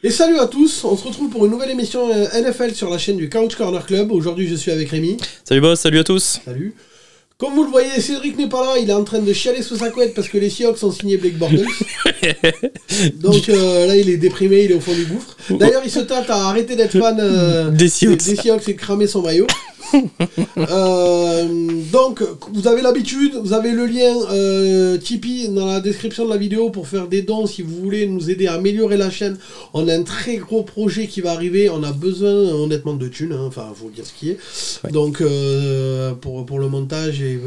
Et salut à tous, on se retrouve pour une nouvelle émission NFL sur la chaîne du Couch Corner Club. Aujourd'hui je suis avec Rémi. Salut boss, salut à tous. Salut. Comme vous le voyez, Cédric n'est pas là, il est en train de chialer sous sa couette parce que les Seahawks ont signé Blake Bortles. Donc là il est déprimé, il est au fond du gouffre. D'ailleurs il se tâte à arrêter d'être fan des Seahawks et cramer son maillot. Donc vous avez l'habitude, vous avez le lien Tipeee dans la description de la vidéo pour faire des dons si vous voulez nous aider à améliorer la chaîne. On a un très gros projet qui va arriver, on a besoin honnêtement de thunes, hein, enfin faut dire ce qui est. Ouais. Donc pour le montage et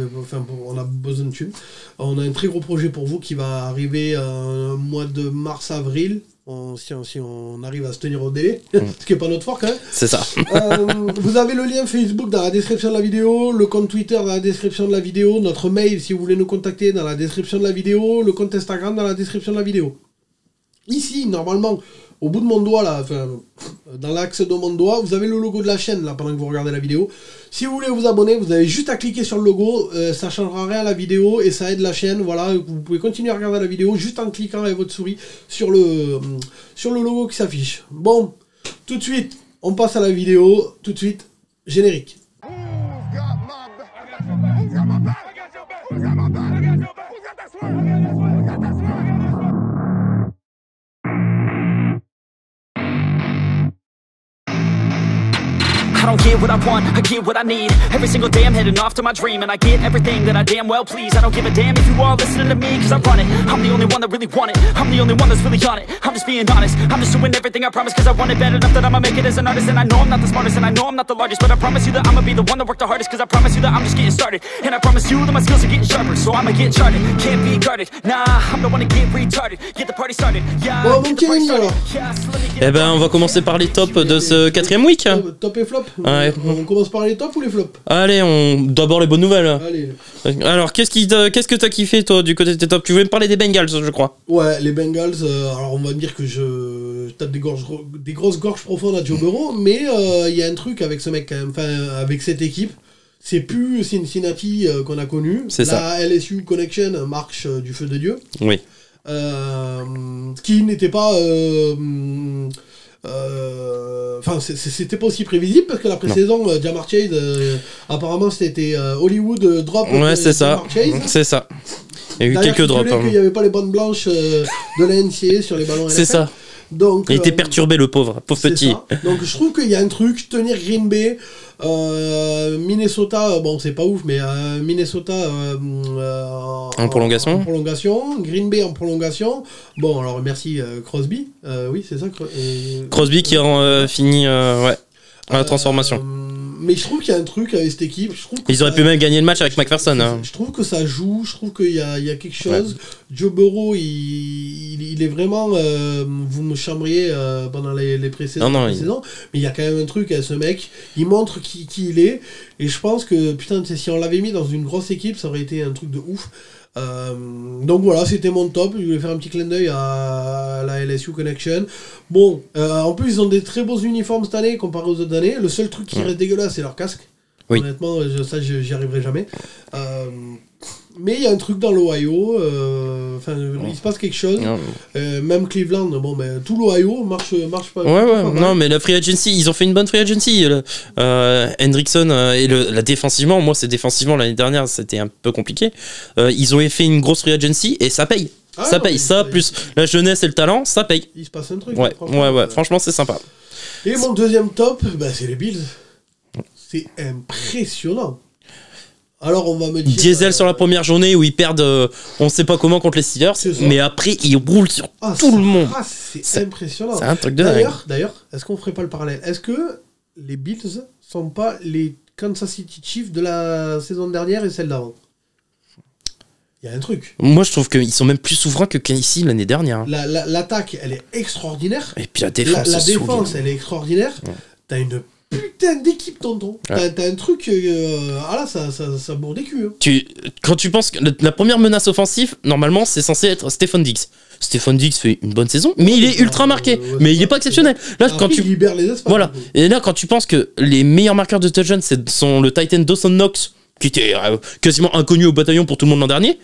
on a besoin de thunes. On a un très gros projet pour vous qui va arriver au mois de mars-avril. Si on arrive à se tenir au délai, ce qui n'est pas notre fort quand même. C'est ça. Vous avez le lien Facebook dans la description de la vidéo, le compte Twitter dans la description de la vidéo, notre mail si vous voulez nous contacter dans la description de la vidéo, le compte Instagram dans la description de la vidéo. Ici, normalement, au bout de mon doigt, là, enfin, dans l'axe de mon doigt, vous avez le logo de la chaîne là pendant que vous regardez la vidéo. Si vous voulez vous abonner, vous avez juste à cliquer sur le logo, ça ne changera rien à la vidéo et ça aide la chaîne. Voilà, vous pouvez continuer à regarder la vidéo juste en cliquant avec votre souris sur le logo qui s'affiche. Bon, tout de suite, on passe à la vidéo. Tout de suite, générique. I don't get what I want, I get what I need. Every single day I'm heading off to my dream, and I get everything that I damn well please. I don't give a damn if you all listening to me, cause I run it. I'm the only one that really want it, I'm the only one that's really on it. I'm just being honest, I'm just doing everything I promise, cause I want it bad enough that I'ma make it as an artist. And I know I'm not the smartest, and I know I'm not the largest, but I promise you that I'ma be the one that worked the hardest. Cause I promise you that I'm just getting started, and I promise you that my skills are getting sharper. So I'ma get charted, can't be guarded. Nah, I'm the one to get retarded, get the party started. Yeah, bon, get the party started. Eh ben on va commencer par les tops de ce 4ème week. Top et flop. Ouais. On commence par les tops ou les flops? Allez, d'abord les bonnes nouvelles. Allez. Alors, qu'est-ce que t'as kiffé, toi, du côté de tes tops? Tu voulais me parler des Bengals, je crois. Ouais, les Bengals, alors on va dire que je tape des grosses gorges profondes à Joe Burrow, mais il y a un truc avec ce mec, quand même, enfin, avec cette équipe. C'est plus Cincinnati qu'on a connu. C'est ça. La LSU Connection marche du feu de Dieu. Oui. Qui n'était pas... Enfin, c'était pas aussi prévisible parce que la pré-saison, Ja'Marr Chase, apparemment c'était Hollywood drop. Ouais, c'est ça. C'est ça. Il y a eu quelques drops. Il n'y avait pas les bandes blanches de la NCAA sur les ballons NFL. C'est ça. Donc, il était perturbé, le pauvre petit. Ça. Donc je trouve qu'il y a un truc, tenir Green Bay, Minnesota, bon c'est pas ouf, mais Minnesota en prolongation. Green Bay en prolongation. Bon alors merci Crosby, oui c'est ça. Crosby qui a fini la transformation. Mais je trouve qu'il y a un truc avec cette équipe. Ils auraient pu même gagner le match avec McPherson. Je trouve que ça joue, je trouve qu'il y a quelque chose. Ouais. Joe Burrow, il est vraiment... vous me chambriez pendant les précédents, mais il y a quand même un truc avec ce mec. Il montre qui il est. Et je pense que, putain, si on l'avait mis dans une grosse équipe, ça aurait été un truc de ouf. Donc voilà, c'était mon top. Je voulais faire un petit clin d'œil à la LSU Connection. Bon, en plus ils ont des très beaux uniformes cette année comparé aux autres années. Le seul truc qui reste dégueulasse, c'est leur casque. Oui. Honnêtement, ça j'y arriverai jamais. Mais il y a un truc dans l'Ohio, il se passe quelque chose. Même Cleveland, bon, ben, tout l'Ohio marche pas. Ouais, non, mais la free agency, ils ont fait une bonne free agency. Hendrickson et la défensivement, moi, c'est défensivement l'année dernière, c'était un peu compliqué. Ils ont fait une grosse free agency et ça paye. Plus la jeunesse et le talent, ça paye. Il se passe un truc. Ouais, franchement, c'est sympa. Et mon deuxième top, c'est les Bills. C'est impressionnant. Alors on va me dire... Diesel sur la première journée où ils perdent on sait pas comment contre les Steelers, mais après ils roulent sur tout le monde. C'est impressionnant. C'est un truc de dingue. D'ailleurs, est-ce qu'on ferait pas le parallèle? Est-ce que les Bills sont pas les Kansas City Chiefs de la saison dernière et celle d'avant? Il y a un truc. Moi je trouve qu'ils sont même plus souverains que ici l'année dernière. L'attaque elle est extraordinaire. Et puis la défense, la défense elle est extraordinaire. Ouais. T'as une putain d'équipe, tonton. Ouais. T'as un truc. Ça bourre des culs. Hein. Quand tu penses que la première menace offensive, normalement, c'est censé être Stephon Diggs. Stephon Diggs fait une bonne saison, mais il est ultra marqué. Mais il est pas exceptionnel. Là, après, il libère les espaces. Voilà. Et là, quand tu penses que les meilleurs marqueurs de touchdown sont le Titan Dawson Knox, qui était quasiment inconnu au bataillon pour tout le monde l'an dernier,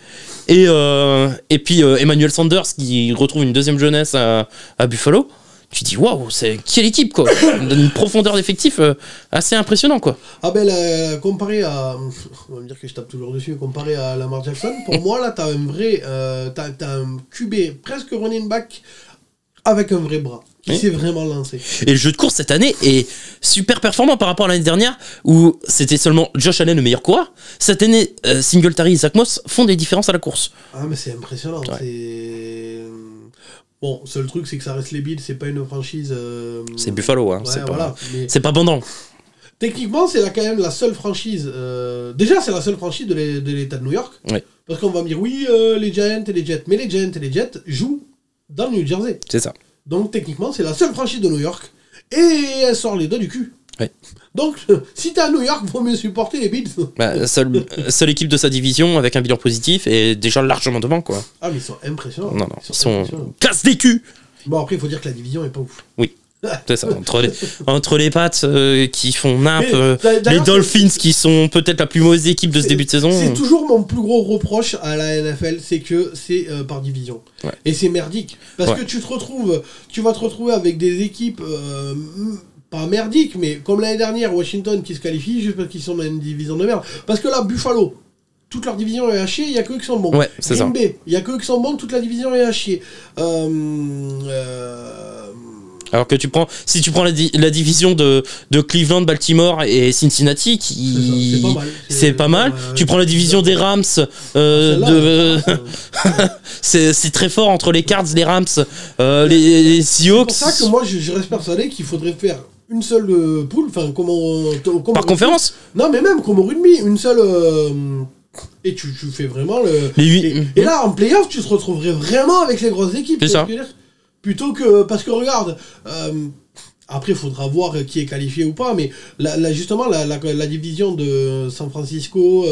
et puis Emmanuel Sanders qui retrouve une deuxième jeunesse à Buffalo. tu dis waouh, c'est quelle équipe quoi. Une profondeur d'effectif assez impressionnant quoi. Ah ben comparé à, on va me dire que je tape toujours dessus, comparé à Lamar Jackson, pour moi là t'as un vrai, t'as un QB presque running back avec un vrai bras qui s'est vraiment lancé. Et le jeu de course cette année est super performant par rapport à l'année dernière où c'était seulement Josh Allen le meilleur coureur. Cette année, Singletary et Zach Moss font des différences à la course. Ah mais c'est impressionnant. Ouais. Bon, seul truc c'est que ça reste les Bills, c'est pas une franchise. C'est Buffalo, hein. Ouais, voilà, c'est pas abondant. Techniquement, c'est quand même la seule franchise. Déjà, c'est la seule franchise de l'État de New York. Ouais. Parce qu'on va me dire oui, les Giants et les Jets, mais les Giants et les Jets jouent dans le New Jersey. C'est ça. Donc techniquement, c'est la seule franchise de New York et elle sort les doigts du cul. Ouais. Donc, si t'es à New York, vaut mieux supporter les Bills. Bah, seule équipe de sa division avec un bilan positif et déjà largement devant quoi. Ah mais ils sont impressionnants. Non, ils sont casse des culs. Bon après il faut dire que la division est pas ouf. Oui. C'est ça, entre les Pats qui font nimp, les Dolphins qui sont peut-être la plus mauvaise équipe de ce début de saison. C'est toujours mon plus gros reproche à la NFL, c'est que c'est par division. Ouais. Et c'est merdique. Parce que tu vas te retrouver avec des équipes pas merdiques, mais comme l'année dernière, Washington qui se qualifie juste parce qu'ils sont dans une division de merde. Parce que là, Buffalo, toute leur division est à chier, il n'y a que eux qui sont bons. Ouais, c'est Green Bay, il n'y a que eux qui sont bons, toute la division est à chier. Alors que si tu prends la division de Cleveland, Baltimore et Cincinnati, c'est pas mal. Tu prends la division des Rams, c'est très fort entre les Cards, les Rams, les Seahawks. C'est pour ça que moi je reste persuadé qu'il faudrait faire une seule poule, enfin comme par conférence. Non mais même comme au rugby, une seule. Et tu fais vraiment le. Et là en playoff, tu te retrouverais vraiment avec les grosses équipes. C'est ça. Plutôt que. Parce que regarde, après il faudra voir qui est qualifié ou pas, mais justement la division de San Francisco,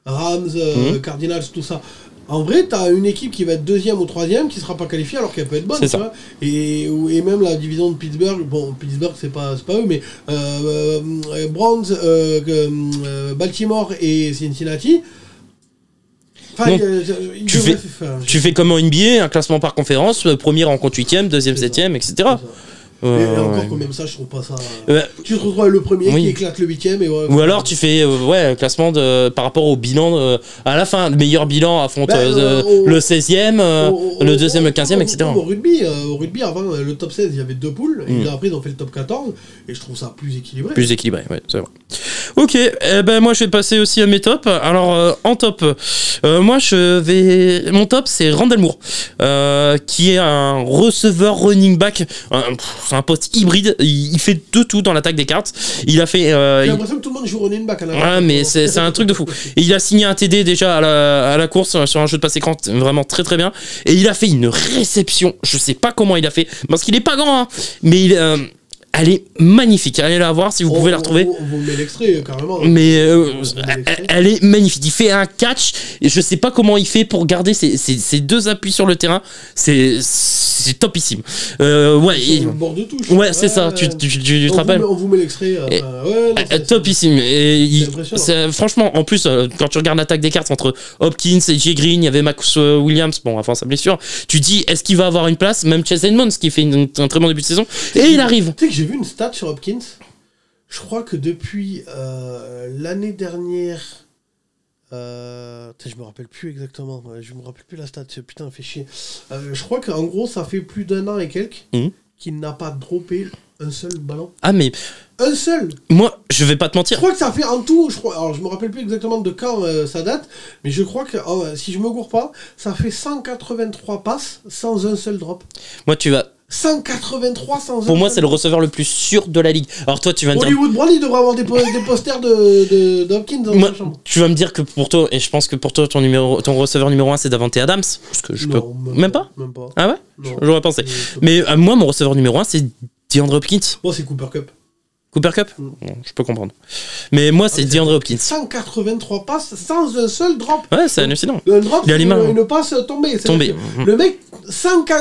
Rams, Cardinals, tout ça. En vrai, t'as une équipe qui va être deuxième ou troisième qui sera pas qualifiée alors qu'elle peut être bonne. C'est ça. Et même la division de Pittsburgh, bon, Pittsburgh c'est pas eux, mais Browns, Baltimore et Cincinnati. Donc, tu fais comme en NBA, un classement par conférence, premier rencontre 8ème, deuxième 7ème, etc. Et encore quand même ça, je trouve pas ça. Tu te retrouves avec le premier qui éclate le 8ème. Ou alors tu fais un classement par rapport au bilan à la fin. Le meilleur bilan affronte le 16ème, le deuxième, le 15ème, etc. Au rugby, avant le top 16, il y avait 2 poules. Et après, ils ont fait le top 14. Et je trouve ça plus équilibré. Plus équilibré, ouais, c'est vrai. Ok, moi je vais passer aussi à mes tops. Alors en top, mon top c'est Randall Moore, qui est un receveur running back. C'est un poste hybride, il fait de tout dans l'attaque des Cards. Il a fait. J'ai l'impression que tout le monde joue running back à la ouais, mais c'est un truc de fou. Et il a signé un TD déjà à la course sur un jeu de passe écran vraiment très très bien. Et il a fait une réception, je sais pas comment il a fait, parce qu'il est pas grand, hein, mais elle est magnifique, allez la voir si vous pouvez la retrouver. On vous met l'extrait carrément. Mais elle est magnifique. Il fait un catch et je sais pas comment il fait pour garder ses deux appuis sur le terrain. C'est topissime. Le bord de touche. Ouais, c'est ça. Tu te rappelles. On vous met l'extrait. Topissime. Et franchement, en plus, quand tu regardes l'attaque des Cards entre Hopkins et Jay Green, il y avait Max Williams. Bon, avant sa blessure, tu dis est-ce qu'il va avoir une place? Même Chase Edmonds qui fait un très bon début de saison. Et il arrive. Tu sais que j'ai vu une stat sur Hopkins. Je crois que depuis l'année dernière, je me rappelle plus exactement. Je me rappelle plus la stat. Putain, fait chier. Je crois qu'en gros, ça fait plus d'1 an et quelques qu'il n'a pas droppé un seul ballon. Ah mais un seul. Moi, je vais pas te mentir. Je crois que ça fait en tout. Alors, je me rappelle plus exactement de quand ça date, mais je crois que si je me gourre pas, ça fait 183 passes sans un seul drop. Moi, tu vas. 183 sans. Pour moi, c'est le receveur le plus sûr de la ligue. Alors toi, tu vas me dire. Hollywood Brown, il devrait avoir des posters de Hopkins dans sa chambre. Tu vas me dire que pour toi, et je pense que pour toi, ton receveur numéro 1, c'est Davante Adams. Parce que je peux. Même pas. Ah ouais. J'aurais pensé. Mais moi, mon receveur numéro 1, c'est DeAndre Hopkins. Moi, c'est Cooper Kupp. Cooper Kupp, je peux comprendre. Mais moi, c'est DeAndre Hopkins. 183 passes sans un seul drop. Ouais, c'est hallucinant. Un drop, il a les mains. Une passe tombée. Le mec,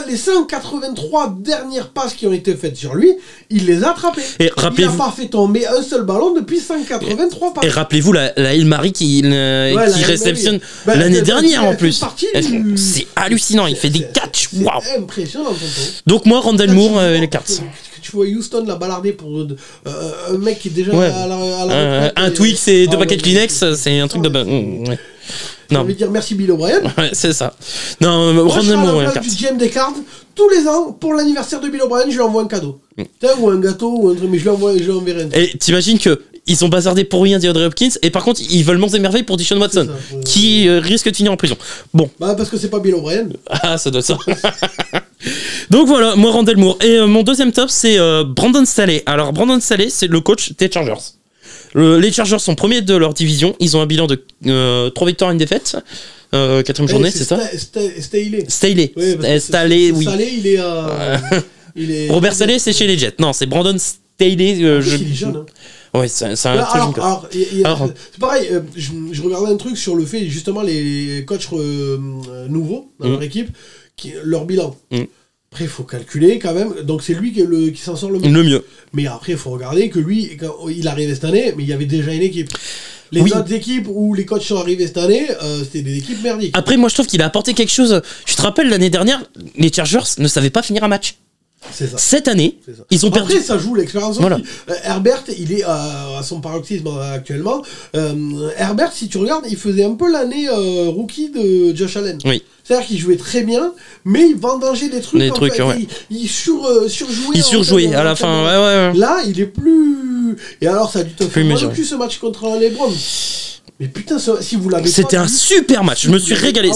les 183 dernières passes qui ont été faites sur lui, il les a attrapées. Il n'a pas fait tomber un seul ballon depuis 183 passes. Et rappelez-vous la Ilmari qui réceptionne l'année dernière en plus. C'est hallucinant, il fait des catchs. Waouh. C'est impressionnant. Donc moi, Rondale Moore et les Cards. Tu vois Houston la balarder pour un mec qui est déjà à la retraite. Un Twix et 2 paquets de Kleenex, c'est un truc de... Ouais. Non. Je vais dire merci Bill O'Brien. Ouais, c'est ça. Non, Rondale Moore et les Cards. Du GM des Cards, tous les ans, pour l'anniversaire de Bill O'Brien, je lui envoie un cadeau. Ou un gâteau, ou un truc, mais je lui enverrai un truc. Et t'imagines que ils ont bazardé pour rien DeAndre Hopkins, et par contre, ils veulent monter merveille pour Deshaun Watson, qui risque de finir en prison. Bon. Parce que c'est pas Bill O'Brien. Ah, ça doit être ça. Donc voilà, moi Rondale Moore. Et mon deuxième top, c'est Brandon Staley. Alors, Brandon Staley, c'est le coach des Chargers. Les Chargers sont premiers de leur division. Ils ont un bilan de 3 victoires et 1 défaite. 4ème journée, c'est ça Staley. Staley, oui. Staley, il est... Robert Staley, c'est chez les Jets. Non, c'est Brandon Staley. Il est jeune, hein. Ouais, c'est un très jeune coach. C'est pareil, je regardais un truc sur le fait, justement, les coachs nouveaux dans leur équipe, leur bilan. Après, il faut calculer quand même. Donc, c'est lui qui s'en sort le mieux. Mais après, il faut regarder que lui, quand il est arrivé cette année, mais il y avait déjà une équipe. Les autres équipes où les coachs sont arrivés cette année, c'était des équipes merdiques. Après, moi, je trouve qu'il a apporté quelque chose. Je te rappelle, l'année dernière, les Chargers ne savaient pas finir un match. C'est ça. Cette année, ils ont perdu. Après, ça joue l'expérience aussi. Herbert, il est à son paroxysme actuellement. Herbert, si tu regardes, il faisait un peu l'année rookie de Josh Allen. Oui. C'est-à-dire qu'il jouait très bien, mais il vendangeait des trucs. Il surjouait à la fin. Ouais. Là, il est plus. Et alors, ça a dû te faire mal plus ce match contre les Browns. Mais putain, si vous l'avez pas vu... C'était un super match, je me suis régalé.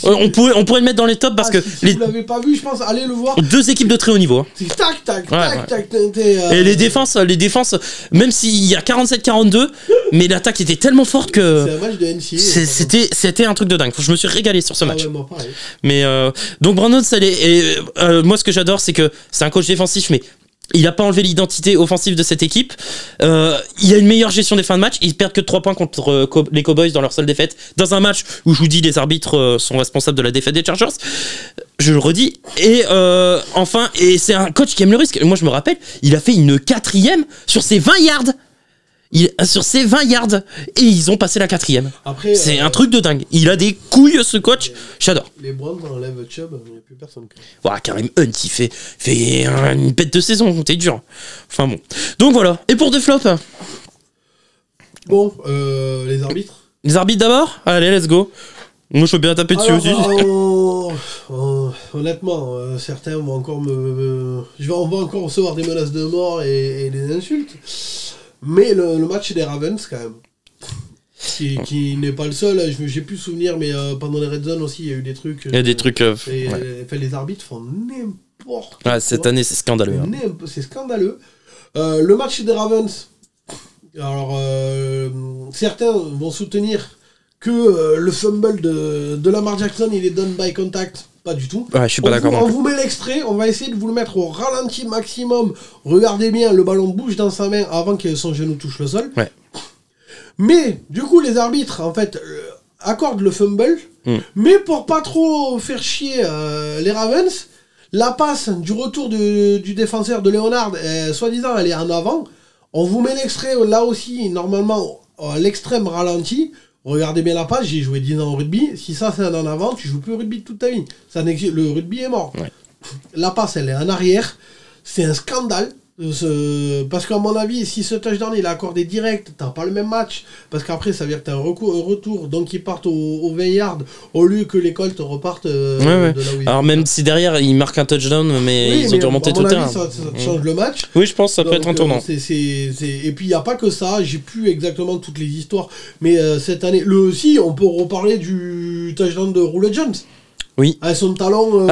On pourrait le mettre dans les tops parce que... Si vous l'avez pas vu, je pense, allez le voir. 2 équipes de très haut niveau. C'est tac. Et les défenses, même s'il y a 47-42, mais l'attaque était tellement forte que... C'est un match de NCAA. C'était un truc de dingue. Je me suis régalé sur ce match. Ouais, moi, pareil. Mais donc Brandon Staley, moi ce que j'adore, c'est que c'est un coach défensif, mais... Il n'a pas enlevé l'identité offensive de cette équipe. Il y a une meilleure gestion des fins de match. Ils perdent que 3 points contre les Cowboys dans leur seule défaite. Dans un match où je vous dis les arbitres sont responsables de la défaite des Chargers. Je le redis. Et enfin, c'est un coach qui aime le risque. Moi je me rappelle, il a fait une 4e sur ses 20 yards. Sur ses 20 yards. Et ils ont passé la 4e. Après, c'est un truc de dingue. Il a des couilles ce coach. J'adore. Les Browns enlèvent Chubb, il n'y a plus personne. Kareem Hunt, il fait une bête de saison. T'es dur. Enfin bon. Donc voilà. Et pour des flops. Bon, les arbitres. Les arbitres d'abord. Allez, let's go. Moi je veux bien taper dessus aussi. Honnêtement, certains vont encore on va encore recevoir des menaces de mort et des insultes. Mais le match des Ravens, quand même, qui n'est pas le seul, j'ai plus souvenir, mais pendant les Red Zone aussi, il y a eu des trucs. Il y a des trucs. Les arbitres font n'importe quoi. Cette année, c'est scandaleux. C'est scandaleux. Le match des Ravens, alors, certains vont soutenir que le fumble de Lamar Jackson, il est done by contact. Pas du tout. Ouais, je suis pas d'accord. On vous met l'extrait, on va essayer de vous le mettre au ralenti maximum. Regardez bien, le ballon bouge dans sa main avant que son genou touche le sol. Ouais. Mais, du coup, les arbitres, en fait, accordent le fumble, mais pour pas trop faire chier les Ravens, la passe du retour du défenseur de Leonard, soi-disant, elle est en avant. On vous met l'extrait, là aussi, normalement, à l'extrême ralenti. Regardez bien la page, j'ai joué 10 ans au rugby. Si ça c'est un en avant, tu joues plus au rugby toute ta vie. Le rugby est mort. Ouais. La passe, elle est en arrière. C'est un scandale. Parce qu'à mon avis, si ce touchdown il est accordé direct, t'as pas le même match. Parce qu'après, ça veut dire que t'as un retour, donc ils partent aux 20 yards au lieu que les Colts repartent de là où ils Alors même si derrière ils marquent un touchdown, mais ils ont dû remonter tout le terrain. Ça change le match. Oui, je pense que ça peut être un tournant. Et puis il n'y a pas que ça, j'ai plus exactement toutes les histoires. Mais cette année, on peut reparler du touchdown de Julio Jones. Oui. Avec son talon.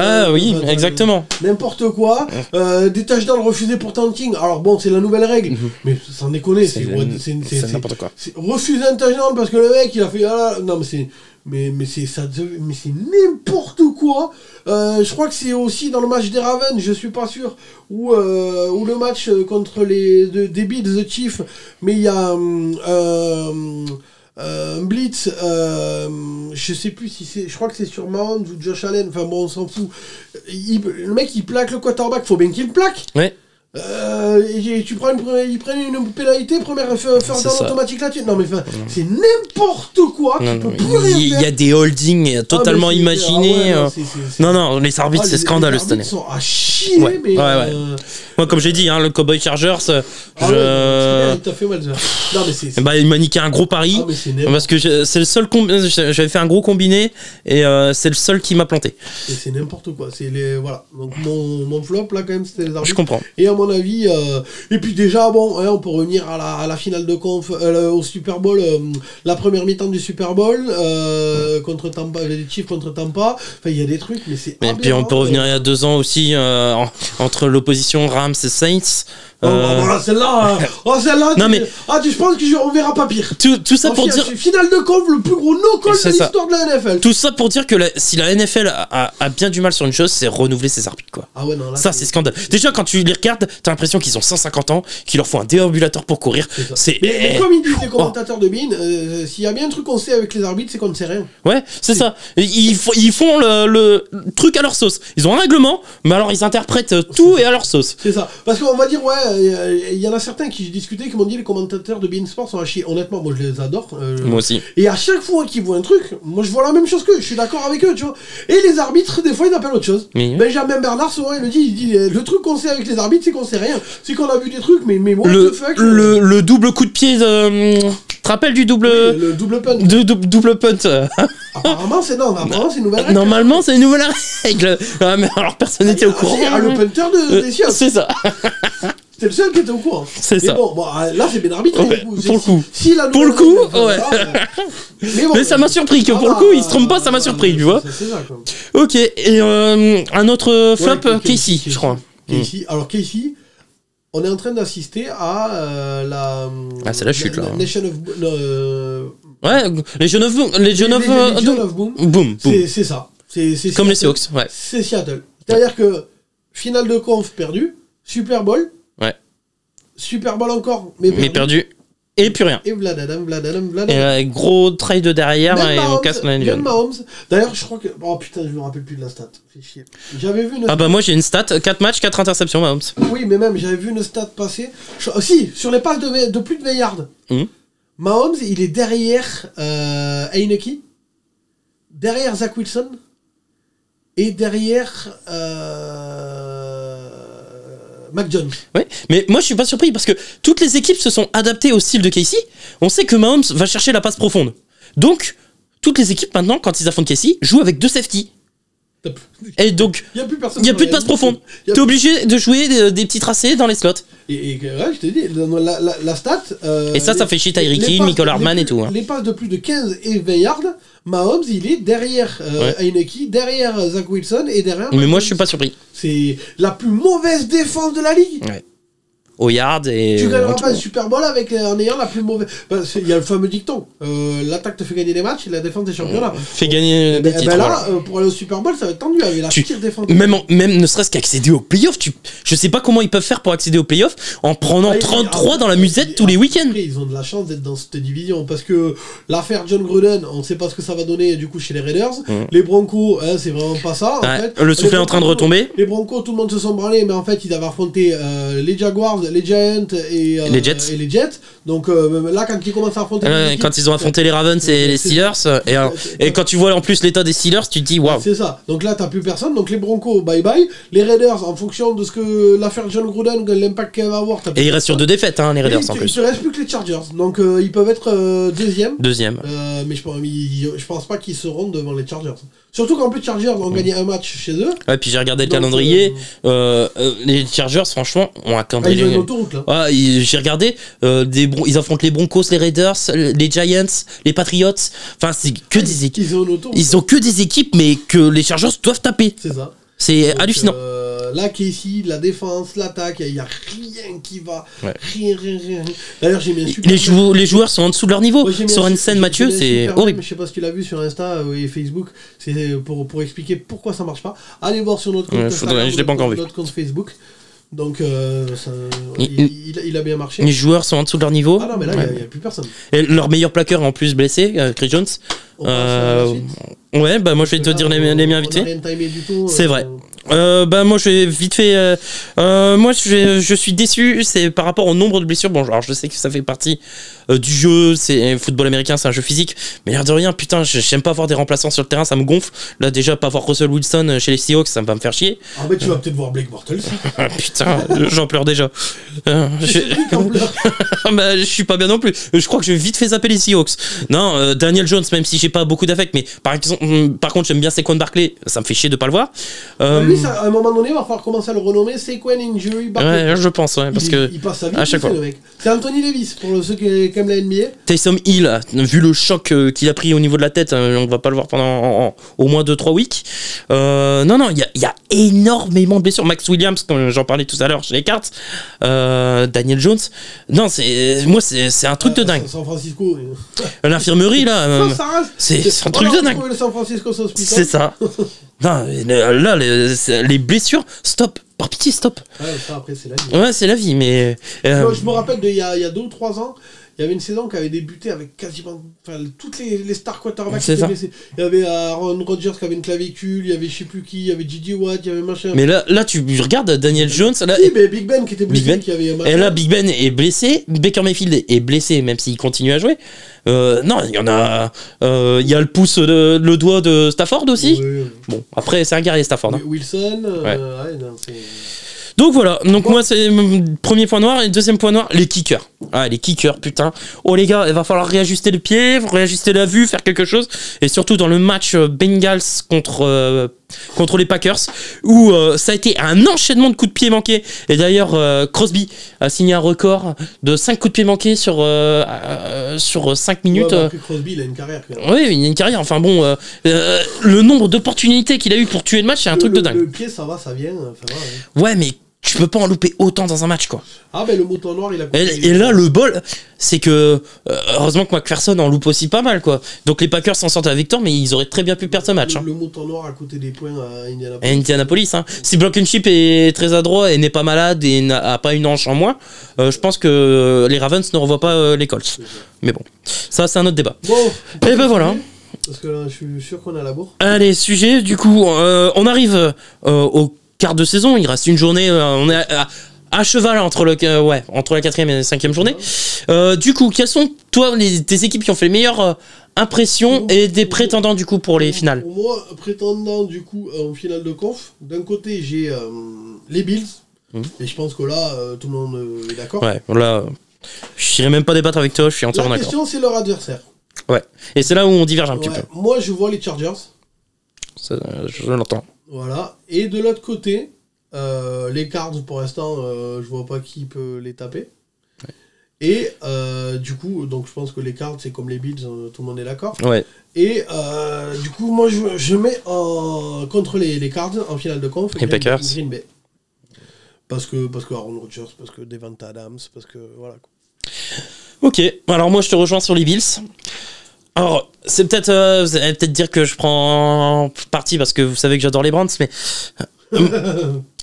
Exactement. N'importe quoi. Des touchdowns refusés pour tanking. Alors bon, c'est la nouvelle règle. Mais sans déconner, c'est n'importe quoi. Refuser un touchdown parce que le mec, il a fait. Non, mais c'est. Mais c'est n'importe quoi. Je crois que c'est aussi dans le match des Ravens, je suis pas sûr, ou le match contre des Bills, The Chiefs, mais il y a un blitz, je sais plus si c'est, je crois que c'est sur Mahomes ou Josh Allen, enfin bon on s'en fout. Le mec il plaque le quarterback, faut bien qu'il le plaque. Ouais. Ils prennent une pénalité, première first down automatique là-dessus. Non mais c'est n'importe quoi. Il y a des holdings totalement imaginés. Non, les arbitres c'est scandaleux cette année. Ils sont à chier, mais. Moi, comme j'ai dit, le Cowboy Chargers, il t'a fait mal. Non mais c'est. Il m'a niqué un gros pari parce que c'est le seul. J'avais fait un gros combiné et c'est le seul qui m'a planté. Et c'est n'importe quoi. Voilà. Donc mon flop là quand même c'était les arbitres. Je comprends. Et à mon avis, et puis déjà on peut revenir à la finale de conf, au Super Bowl, la première mi-temps du Super Bowl contre Tampa, les Chiefs contre Tampa. Enfin il y a des trucs, mais c'est. Et puis on peut revenir il y a 2 ans aussi entre l'opposition Rams et Saints. Voilà, celle-là, non, mais... je pense qu'on verra pas pire. Tout ça pour dire. Finale de conf, le plus gros no-call de l'histoire de la NFL. Tout ça pour dire que si la NFL a bien du mal sur une chose, c'est renouveler ses arbitres, quoi. Ah ouais, non, là, ça, c'est scandaleux. Déjà, quand tu les regardes, t'as l'impression qu'ils ont 150 ans, qu'il leur faut un déambulateur pour courir. Mais comme ils disent les commentateurs de BeIN, s'il y a bien un truc qu'on sait avec les arbitres, c'est qu'on ne sait rien. Ouais, c'est ça. Ils font le truc à leur sauce. Ils ont un règlement, mais alors ils interprètent tout et à leur sauce. C'est ça. Parce qu'on va dire, il y en a certains qui discutaient qui m'ont dit les commentateurs de BeIN Sport sont à chier. Honnêtement, moi je les adore. Moi aussi. Et à chaque fois qu'ils voient un truc, moi je vois la même chose qu'eux. Je suis d'accord avec eux, tu vois. Et les arbitres, des fois, ils appellent autre chose. Benjamin Bernard, souvent, il dit le truc qu'on sait avec les arbitres, c'est qu'on sait rien. C'est qu'on a vu des trucs, mais what the fuck. Le double coup de pied de. Tu te rappelles du double. Oui, le double punt. Double punt. Apparemment, c'est une nouvelle règle. Normalement, c'est une nouvelle règle. Mais alors, personne n'était au courant. Le punter des Seahawks. C'est ça. C'était le seul qui était au courant. C'est ça. Bon, là, c'est bien arbitré. Pour le coup. Pour le coup, ouais. Mais ça m'a surpris que pour le coup, il se trompe pas, ça m'a surpris, tu vois. C'est ça, quoi. Ok, et un autre flop, Casey, je crois. Alors, Casey, on est en train d'assister à la. C'est la chute, là. Nation of. Ouais, Legion of Boom. Boom. C'est ça. C'est comme les Seahawks, ouais. C'est Seattle. C'est-à-dire que finale de conf perdue, Super Bowl. Ouais. Super Bowl encore, mais perdu. Et plus rien. Et Vladadam. Et gros trade de derrière et on casse la engine. D'ailleurs, je crois que. Oh putain, je me rappelle plus de la stat. Fait chier. J'avais vu une. Moi j'ai une stat 4 matchs, 4 interceptions, Mahomes. Oui, mais même j'avais vu une stat passer. Si, sur les passes de plus de 20 yards. Mahomes, il est derrière Heineke, derrière Zach Wilson et derrière Mac Jones. Ouais, mais moi je suis pas surpris parce que toutes les équipes se sont adaptées au style de Casey. On sait que Mahomes va chercher la passe profonde. Donc, toutes les équipes maintenant, quand ils affrontent Casey, jouent avec 2 safety. Et donc, il n'y a plus de passe profonde. T'es obligé de jouer des petits tracés dans les slots. Et ouais, je t'ai dit, la stat. Et ça fait chier Tyreek Hill, Michael Hardman et tout. Les passes de plus de 15 et 20 yards, Mahomes, il est derrière Heineke, derrière Zach Wilson et derrière. Mais moi, je suis pas surpris. C'est la plus mauvaise défense de la ligue. Ouais. Au yard et. Tu gagneras pas le Super Bowl en ayant la plus mauvaise. Il y a le fameux dicton l'attaque te fait gagner des matchs et la défense des championnats. Fait gagner des titres. Là, pour aller au Super Bowl, ça va être tendu avec la pire défense. Même ne serait-ce qu'accéder aux playoffs, je sais pas comment ils peuvent faire pour accéder aux playoffs en prenant 33 dans la musette tous les week-ends. Après, ils ont de la chance d'être dans cette division parce que l'affaire John Gruden, on sait pas ce que ça va donner du coup chez les Raiders. Les Broncos, c'est vraiment pas ça. En fait. Le soufflet est en train de retomber. Les Broncos, tout le monde se sont branlés, mais en fait, ils avaient affronté les Jaguars, les Giants. Et les Jets. Donc là, quand ils commencent à affronter. Quand ils ont affronté les Ravens et les Steelers. Et quand tu vois en plus l'état des Steelers, tu te dis waouh. C'est ça. Donc là, t'as plus personne. Donc les Broncos, bye bye. Les Raiders, en fonction de ce que l'affaire John Gruden, l'impact qu'elle va avoir. Et il reste sur 2 défaites, les Raiders en plus. Il ne reste plus que les Chargers. Donc ils peuvent être deuxième. Mais je pense pas qu'ils seront devant les Chargers. Surtout qu'en plus, les Chargers ont gagné un match chez eux. Ouais, puis j'ai regardé le calendrier. Les Chargers, franchement, ont un calendrier. Ils ont une autoroute là. J'ai regardé, ils affrontent les Broncos, les Raiders, les Giants, les Patriots. Enfin, c'est que des équipes. Ils ont que des équipes, mais que les Chargers doivent taper. C'est ça. C'est hallucinant. là, Casey, la défense, l'attaque, il n'y a rien qui va. Ouais. Rien. D'ailleurs, j'ai mis un super. Les joueurs sont en dessous de leur niveau. Sorensen, Mathieu, c'est horrible. Je sais pas si tu l'as vu sur Insta et Facebook. C'est pour expliquer pourquoi ça marche pas. Allez voir sur notre compte, je l'ai pas encore vu. Notre compte Facebook. Donc, il a bien marché. Les joueurs sont en dessous de leur niveau. Ah non, mais là, il n'y a plus personne. Et leur meilleur plaqueur est en plus blessé, Chris Jones. Ouais, bah moi je vais te dire les miens vite fait. C'est vrai. Bah moi je vais vite fait. Moi je suis déçu. C'est par rapport au nombre de blessures. Bon, alors je sais que ça fait partie du jeu. C'est football américain, c'est un jeu physique. Mais l'air de rien, putain, j'aime pas avoir des remplaçants sur le terrain, ça me gonfle. Là déjà, pas voir Russell Wilson chez les Seahawks, ça va me faire chier. Ah mais tu vas peut-être voir Blake Bortles. Putain, j'en pleure déjà. Bah je suis pas bien non plus. Je crois que je vais vite fait zapper les Seahawks. Non, Daniel Jones, même si j'ai pas beaucoup d'affect, mais par contre j'aime bien Saquon Barkley, ça me fait chier de pas le voir. Lui, ça, à un moment donné, il va falloir commencer à le renommer Saquon Injury Barkley. Ouais, je pense, ouais, parce que il passe sa vie à chaque fois. Le mec. C'est Anthony Davis pour ceux qui aiment la NBA. Taysom Hill, vu le choc qu'il a pris au niveau de la tête, on va pas le voir pendant au moins 2-3 weeks. Non, il y a énormément de blessures. Max Williams, comme j'en parlais tout à l'heure chez les Cards, Daniel Jones. Non, c'est un truc de dingue. San Francisco. L'infirmerie là, c'est un truc de dingue. Le San Francisco Hospital. C'est ça. Non, là, les blessures, stop. Par pitié, stop. Ouais, ça après, c'est la vie. Ouais, c'est la vie, mais. Je me rappelle il y a 2 ou 3 ans, il y avait une saison qui avait débuté avec quasiment toutes les stars quarterbacks qui étaient blessés. Il y avait Aaron Rodgers qui avait une clavicule, il y avait je sais plus qui, il y avait J.J. Watt, il y avait machin. Mais là tu regardes Daniel Jones. Là, oui, mais Big Ben qui était blessé. Qui avait et là, Big Ben est blessé, Baker Mayfield est blessé, même s'il continue à jouer. Non, il y en a. Il y a le doigt de Stafford aussi. Oui. Bon, après, c'est un guerrier Stafford. Hein. Wilson. Ouais. Non, donc voilà, donc moi c'est mon premier point noir et deuxième point noir, les kickers. Ah, les kickers, putain. Oh les gars, il va falloir réajuster le pied, réajuster la vue, faire quelque chose. Et surtout dans le match Bengals contre les Packers, où ça a été un enchaînement de coups de pied manqués. Et d'ailleurs, Crosby a signé un record de 5 coups de pied manqués sur 5 minutes. Ouais, Crosby, il a une carrière. Oui, il a une carrière. Enfin bon, le nombre d'opportunités qu'il a eu pour tuer le match, c'est un truc de dingue. Le pied, ça va, ça vient. Ouais, mais tu peux pas en louper autant dans un match, quoi. Ah, mais le mouton noir, il a... Et là, le bol, c'est que... heureusement que McPherson en loupe aussi pas mal, quoi. Donc les Packers s'en sortent à la victoire, mais ils auraient très bien pu perdre ce match. Le mouton noir a coûté des points à Indianapolis. À Indianapolis, hein. Si Blankenship est très adroit et n'est pas malade et n'a pas une hanche en moins, je pense que les Ravens ne revoient pas les Colts. Mais bon, ça, c'est un autre débat. Bon, et ben voilà. Parce que là, je suis sûr qu'on a la bourre. Allez, sujet, du coup, on arrive au quart de saison, il reste une journée, on est à cheval entre la 4e et la 5e journée. Du coup, quelles sont toi tes équipes qui ont fait les meilleures impressions et des prétendants du coup pour les finales? Pour moi, prétendant du coup en finale de conf, d'un côté j'ai les Bills, et je pense que là tout le monde est d'accord. Ouais, là, je n'irai même pas débattre avec toi, je suis entièrement d'accord. La question c'est leur adversaire. Ouais, et c'est là où on diverge un petit peu. Moi je vois les Chargers. Ça, je l'entends. Voilà, et de l'autre côté, les Cards pour l'instant, je vois pas qui peut les taper. Ouais. Et du coup, donc je pense que les Cards c'est comme les Bills, tout le monde est d'accord. Ouais. Et du coup, moi je mets contre les Cards en finale de conf Packers. Green Bay. Parce que Aaron Rodgers, parce que Devonta Adams, parce que voilà. Ok, alors moi je te rejoins sur les Bills. Alors, c'est peut-être, vous allez peut-être dire que je prends parti parce que vous savez que j'adore les Browns, mais...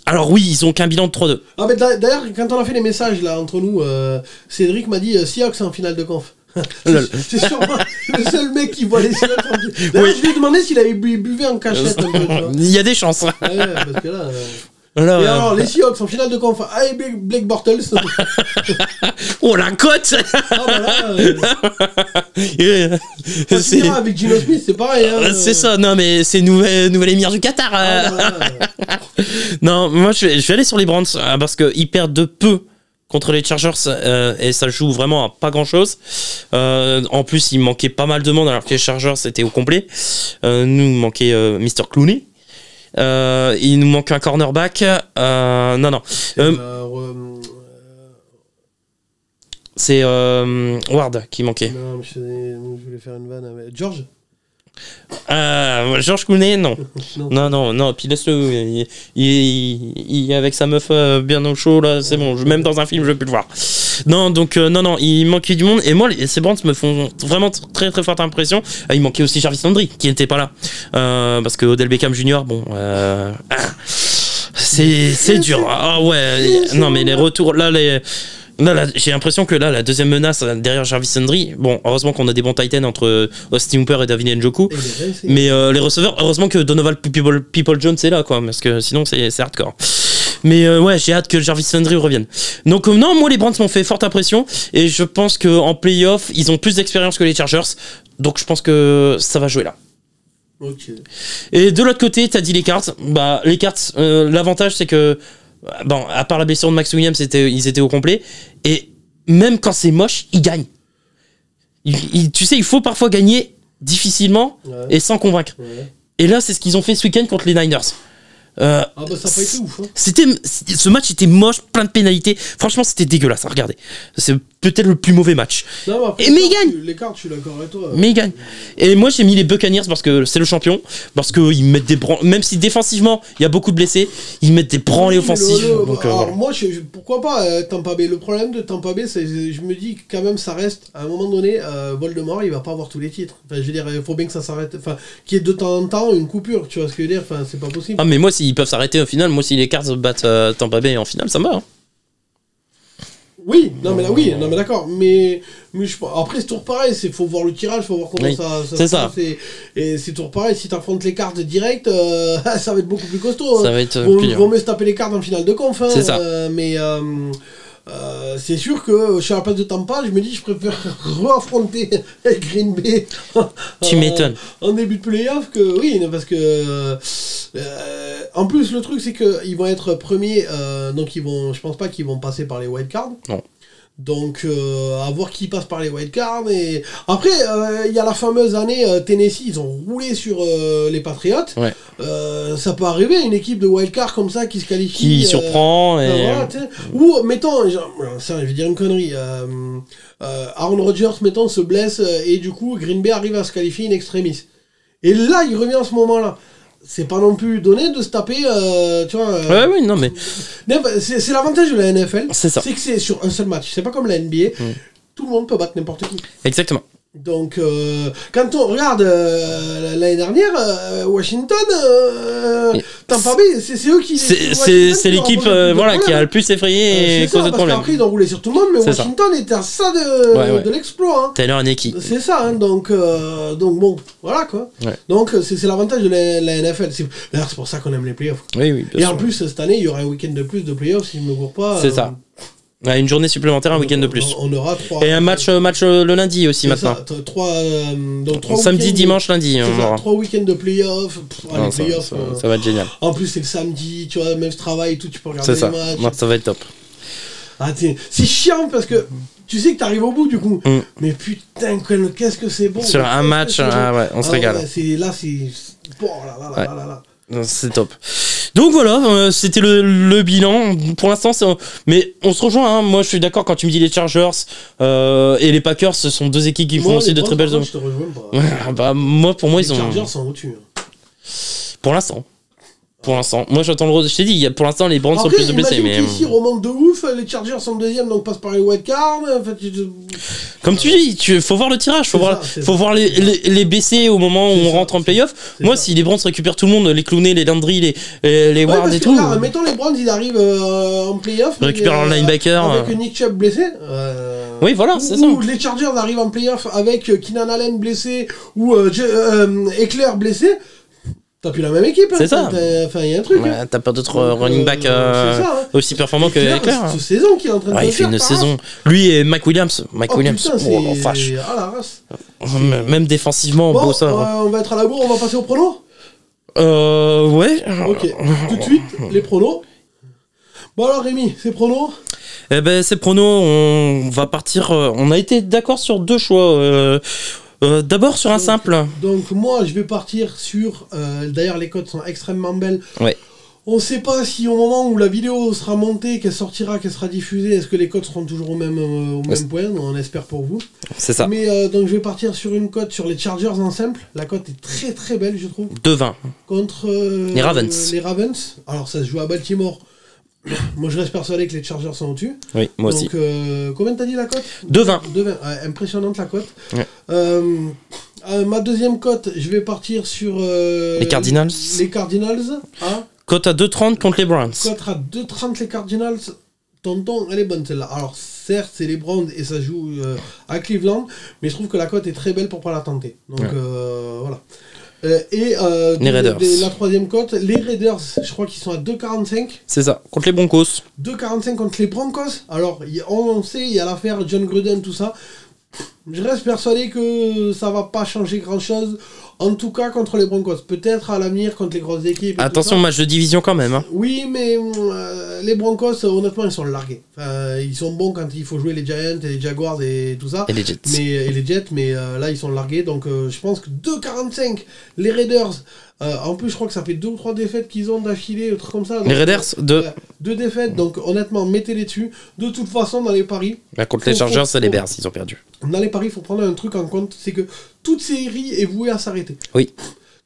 alors oui, ils ont qu'un bilan de 3-2. Ah, mais d'ailleurs, quand on a fait les messages là entre nous, Cédric m'a dit Seahawks en finale de conf. C'est sûrement le seul mec qui voit les Seahawks en finale. D'ailleurs, je lui ai demandé s'il avait buvé en cachette un peu, tu vois. Il y a des chances. Ouais, parce que là... Et alors, les Seahawks en finale de conf, Blake Bortles. Oh la cote. C'est avec Gino Smith, c'est pareil. Hein. C'est ça, non mais c'est nouvelle émir du Qatar. Non, moi je vais aller sur les Browns parce qu'ils perdent de peu contre les Chargers et ça joue vraiment à pas grand chose. En plus, il manquait pas mal de monde alors que les Chargers étaient au complet. Nous manquait Mr. Clooney. Il nous manque un cornerback. Non. C'est Ward qui manquait. Non, je voulais faire une vanne avec George. George Clooney, non. Non. Puis laisse-le. Il est avec sa meuf bien au chaud, là, c'est bon. Même dans un film, je veux plus le voir. Non, donc, non, il manquait du monde. Et moi, ces Brands me font vraiment très très forte impression. Il manquait aussi Jarvis Landry, qui n'était pas là. Parce que Odell Beckham Jr., bon. C'est dur. Ah ouais. Non, mais les retours, là, j'ai l'impression que là, la deuxième menace derrière Jarvis Landry, bon, heureusement qu'on a des bons Titans entre Austin Hooper et David Njoku, mais les receveurs, heureusement que Donovan People-Jones est là, quoi, parce que sinon c'est hardcore. Mais ouais, j'ai hâte que Jarvis Landry revienne. Donc non, moi les Browns m'ont fait forte impression, et je pense qu'en playoff, ils ont plus d'expérience que les Chargers, donc je pense que ça va jouer là. Okay. Et de l'autre côté, t'as dit les Cards. Bah, les Cards, l'avantage c'est que bon, à part la blessure de Max Williams, ils étaient au complet. Et même quand c'est moche, ils gagnent. Tu sais, il faut parfois gagner difficilement et sans convaincre. Ouais. Et là, c'est ce qu'ils ont fait ce week-end contre les Niners. Ça n'a pas été ouf. Hein. Ce match était moche, plein de pénalités. Franchement, c'était dégueulasse à regarder. C'est peut-être le plus mauvais match. Non, mais ils gagnent. Les cartes, je suis d'accord avec toi. Mais ils gagnent. Et moi, j'ai mis les Buccaneers parce que c'est le champion. Parce qu'ils mettent des branlées. Même si défensivement, il y a beaucoup de blessés, ils mettent des branlées offensives. Alors, moi, pourquoi pas Tampa Bay. Le problème de Tampa Bay, c'est je me dis quand même, ça reste, à un moment donné, Voldemort, il va pas avoir tous les titres. Enfin, je veux dire, il faut bien que ça s'arrête. Enfin, qu'il y ait de temps en temps une coupure. Tu vois ce que je veux dire? Enfin, c'est pas possible. Ah, mais moi, s'ils peuvent s'arrêter au final, moi, si les Cards battent Tampa Bay en finale, ça me va. Hein. Oui, non mais d'accord, mais après c'est toujours pareil, faut voir le tirage, faut voir comment ça c'est ça. Et c'est toujours pareil, si t'affrontes les cartes direct, ça va être beaucoup plus costaud. Ça va être vaut mieux se taper les cartes en finale de conf. Hein, c'est ça. Mais c'est sûr que je suis à la place de Tampa, je me dis je préfère re-affronter Green Bay. Tu m'étonnes. En début de playoff que oui, parce que en plus le truc c'est que ils vont être premiers, donc je pense pas qu'ils vont passer par les wildcards. Non. Donc à voir qui passe par les wildcards. Et après il y a la fameuse année Tennessee, ils ont roulé sur les Patriots. Ouais. Ça peut arriver une équipe de wildcard comme ça qui se qualifie, qui surprend et... voilà, ou mettons ça je vais dire une connerie, Aaron Rodgers mettons se blesse et du coup Green Bay arrive à se qualifier in extremis et là il revient à ce moment là. C'est pas non plus donné de se taper, tu vois. Oui, non, mais. C'est l'avantage de la NFL. C'est ça. C'est que c'est sur un seul match. C'est pas comme la NBA. Tout le monde peut battre n'importe qui. Exactement. Donc, quand on regarde l'année dernière, Washington, Tampa Bay, c'est eux qui. C'est l'équipe qui a le plus effrayé et causé de problème. Après, ils ont roulé sur tout le monde, mais Washington était à ça de l'exploit. Hein. Taylor Haneke. C'est ça, hein, donc bon, voilà quoi. Ouais. Donc, c'est l'avantage de la NFL. D'ailleurs, c'est pour ça qu'on aime les playoffs. Oui, et en plus, cette année, il y aura un week-end de plus de playoffs, si je ne me gourre pas. C'est ça. Une journée supplémentaire, un week-end de plus. On aura 3. Et un match le lundi aussi maintenant. Ça, 3 samedi, dimanche, lundi. 3 week-ends de playoffs. Ça va être génial. En plus, c'est le samedi, tu vois, même ce travail et tout, tu peux regarder les matchs. Non, ça va être top. C'est chiant parce que tu sais que t'arrives au bout du coup. Mais putain, qu'est-ce que c'est bon. Sur un match, on se régale. Là, c'est. Oh là. C'est top. Donc voilà, c'était le bilan. Pour l'instant, mais on se rejoint. Hein. Moi, je suis d'accord quand tu me dis les Chargers et les Packers, ce sont deux équipes qui font aussi de très belles zones. Je te rejoins pas. Pour moi, ils ont. Les Chargers sont au-dessus. Pour l'instant. Moi j'attends le. Je t'ai dit, pour l'instant les Browns sont plus de blessés. Mais ici remontent de ouf, les Chargers sont deuxième donc passent par les wildcards. En fait, comme tu dis, faut voir le tirage, faut voir les baisser au moment où on rentre en playoff. Moi, si les Browns récupèrent tout le monde, les Clooney, les Landry, les Ward et tout. Là, mettons les Browns, ils arrivent en playoff. Ils récupèrent leur linebacker. Avec Nick Chubb blessé. Oui, voilà, c'est ça. Ou les Chargers arrivent en playoff avec Keenan Allen blessé ou Eckler blessé. T'as plus la même équipe, c'est ça. Enfin, il y a un truc. T'as pas d'autres running back aussi performants que Eckler. C'est une saison qui est en train de faire. Il fait une saison. Lui et Mike Williams. Putain, vache. Ah la race. Même défensivement, beau ça. On va être à la bourre, on va passer aux pronos. Ouais. Ok. Tout de suite, les pronos. Bon alors Rémi, ces pronos. Ces pronos, on va partir. On a été d'accord sur deux choix. D'abord sur un simple. Donc moi je vais partir sur... D'ailleurs les codes sont extrêmement belles. Ouais. On ne sait pas si au moment où la vidéo sera montée, qu'elle sortira, qu'elle sera diffusée, est-ce que les cotes seront toujours au même point. On espère pour vous. C'est ça. Mais donc je vais partir sur une cote sur les Chargers en simple. La cote est très très belle, je trouve. 2-20. Contre les Ravens. Les Ravens. Alors ça se joue à Baltimore. Moi je reste persuadé que les Chargers sont au-dessus. Oui, moi aussi. Donc combien t'as dit la cote ? 2-20. 2-20. Impressionnante la cote. Ouais. Ma deuxième cote, je vais partir sur les Cardinals. Les Cardinals. Cote à 2,30 contre les Browns. Cote à 2,30 les Cardinals. Tonton, elle est bonne celle-là. Alors certes, c'est les Browns et ça joue à Cleveland, mais je trouve que la cote est très belle pour pas la tenter. Donc voilà. Les Raiders. La troisième cote, les Raiders, je crois qu'ils sont à 2,45. C'est ça, contre les Broncos. 2,45 contre les Broncos. Alors, on sait, il y a l'affaire John Gruden, tout ça. Je reste persuadé que ça va pas changer grand-chose. En tout cas, contre les Broncos. Peut-être à l'avenir, contre les grosses équipes. Attention, match de division quand même. Hein. Oui, mais les Broncos, honnêtement, ils sont largués. Ils sont bons quand il faut jouer les Giants et les Jaguars et tout ça. Et les Jets. Mais là, ils sont largués. Donc, je pense que 2,45, les Raiders. En plus, je crois que ça fait 2 ou 3 défaites qu'ils ont d'affilée, un truc comme ça. Donc, les Raiders, 2 défaites. Donc, honnêtement, mettez-les dessus. De toute façon, dans les paris... contre les Chargers, c'est les Bears, ils ont perdu. Dans les paris, il faut prendre un truc en compte, c'est que toute série est vouée à s'arrêter. Oui.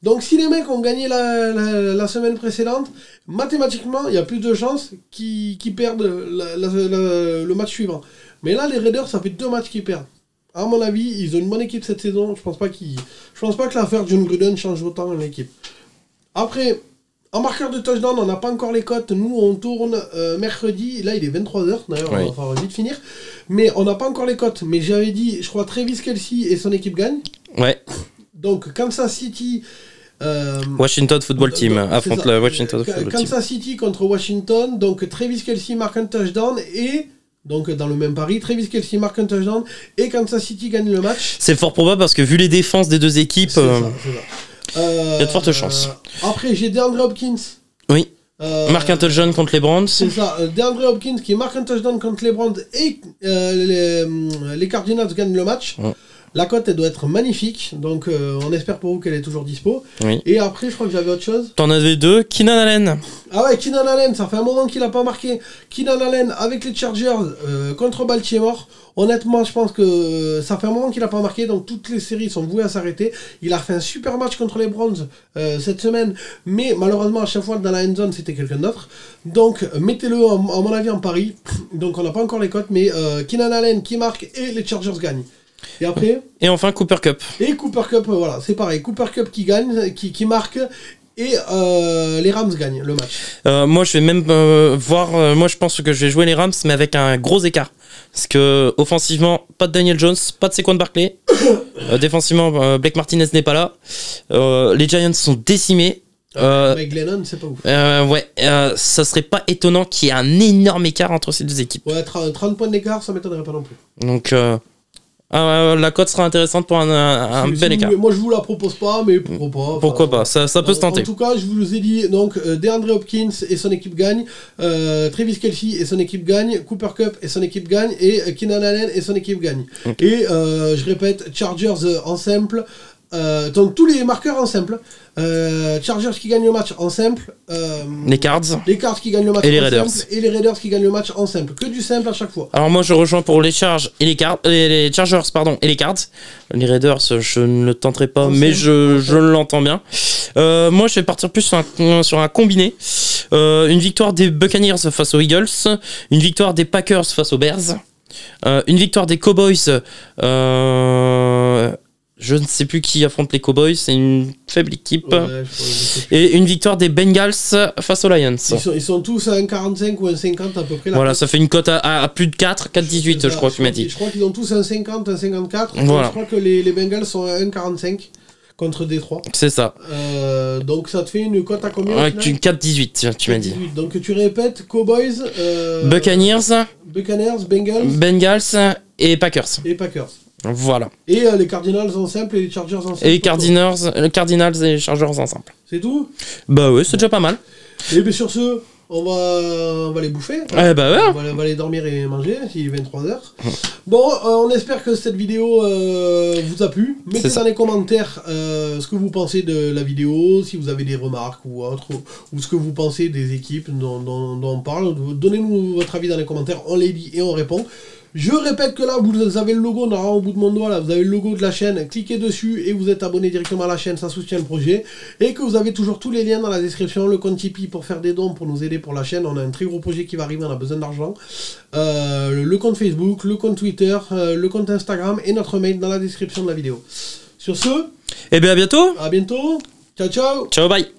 Donc, si les mecs ont gagné la semaine précédente, mathématiquement, il y a plus de chances qu'ils perdent le match suivant. Mais là, les Raiders, ça fait 2 matchs qu'ils perdent. À mon avis, ils ont une bonne équipe cette saison. Je pense pas que l'affaire John Gruden change autant l'équipe. Après, en marqueur de touchdown, on n'a pas encore les cotes. Nous, on tourne mercredi. Là, il est 23h. D'ailleurs, on va falloir vite finir. Mais on n'a pas encore les cotes. Mais j'avais dit, je crois, Travis Kelce et son équipe gagnent. Ouais. Donc, Kansas City... Washington Football Team affronte le Washington Football Team. Kansas City contre Washington. Donc, Travis Kelce marque un touchdown et... Donc dans le même pari, Travis Kelce marque un touchdown et Kansas City gagne le match. C'est fort probable parce que vu les défenses des deux équipes, il y a de fortes chances. Après j'ai DeAndre Hopkins. Oui. Marque un touchdown contre les Browns. C'est ça, DeAndre Hopkins qui marque un touchdown contre les Browns et les Cardinals gagnent le match. La cote, elle doit être magnifique, donc on espère pour vous qu'elle est toujours dispo. Oui. Et après, je crois que j'avais autre chose. T'en avais 2, Keenan Allen. Ah ouais, Keenan Allen, ça fait un moment qu'il n'a pas marqué. Keenan Allen avec les Chargers contre Baltimore. Honnêtement, je pense que ça fait un moment qu'il n'a pas marqué, donc toutes les séries sont vouées à s'arrêter. Il a fait un super match contre les Browns cette semaine, mais malheureusement, à chaque fois dans la end zone, c'était quelqu'un d'autre. Donc, mettez-le, à mon avis, en pari. Donc, on n'a pas encore les cotes, mais Keenan Allen qui marque et les Chargers gagnent. Et après et enfin Cooper Kupp. Et Cooper Kupp, voilà, c'est pareil. Cooper Kupp qui gagne, qui marque, et les Rams gagnent le match. Moi, je vais même voir. Moi, je pense que je vais jouer les Rams, mais avec un gros écart. Parce que offensivement, pas de Daniel Jones, pas de Saquon Barkley. Défensivement, Blake Martinez n'est pas là. Les Giants sont décimés. Mike Glennon, c'est pas ouf. Ça serait pas étonnant qu'il y ait un énorme écart entre ces deux équipes. Ouais, 30 points d'écart, ça m'étonnerait pas non plus. Donc, la cote sera intéressante pour un bel écart. Moi, je vous la propose pas, mais pourquoi pas. Pourquoi pas, ça peut se tenter. En tout cas, je vous ai dit, donc, DeAndre Hopkins et son équipe gagnent, Travis Kelce et son équipe gagne, Cooper Kupp et son équipe gagne, et Keenan Allen et son équipe gagne. Okay. Et, je répète, Chargers en simple, donc tous les marqueurs en simple. Chargers qui gagnent le match en simple. Les Cards qui gagnent le match et les en Raiders. simple. Et les Raiders qui gagnent le match en simple. Que du simple à chaque fois. Alors moi je rejoins pour les Chargers et les Chargers et les Cards. Les Raiders je ne le tenterai pas, en mais je l'entends bien. Moi je vais partir plus sur un combiné. Une victoire des Buccaneers face aux Eagles. Une victoire des Packers face aux Bears. Une victoire des Cowboys. Je ne sais plus qui affronte les Cowboys, c'est une faible équipe. Ouais, et une victoire des Bengals face aux Lions. Ils sont tous à 1,45 ou 1,50 à peu près. Voilà, ça fait une cote à plus de 4,18 je crois que tu m'as dit. Je crois qu'ils ont tous 1,50, 1,54. Voilà. Je crois que les Bengals sont à 1,45 contre Détroit. C'est ça. Donc ça te fait une cote à combien? 4,18 tu m'as dit. Donc tu répètes, Cowboys, Buccaneers, Bengals et Packers. Voilà. Et les Cardinals en simple et les Chargers en simple. Et les Cardinals et les Chargers en simple. C'est tout? Bah ouais, c'est déjà pas mal. Et bien sur ce, on va les bouffer. Ouais, bah ouais. On va aller dormir et manger, s'il est 23h. Bon, on espère que cette vidéo vous a plu. Mettez dans les commentaires ce que vous pensez de la vidéo, si vous avez des remarques ou autre, ou ce que vous pensez des équipes dont on parle. Donnez-nous votre avis dans les commentaires, on les lit et on répond. Je répète que là, vous avez le logo au bout de mon doigt, là, vous avez le logo de la chaîne, cliquez dessus et vous êtes abonné directement à la chaîne, ça soutient le projet. Et que vous avez toujours tous les liens dans la description, le compte Tipeee pour faire des dons, pour nous aider pour la chaîne. On a un très gros projet qui va arriver, on a besoin d'argent. Le compte Facebook, le compte Twitter, le compte Instagram et notre mail dans la description de la vidéo. Sur ce, et bien à bientôt. À bientôt. Ciao, ciao. Ciao, bye.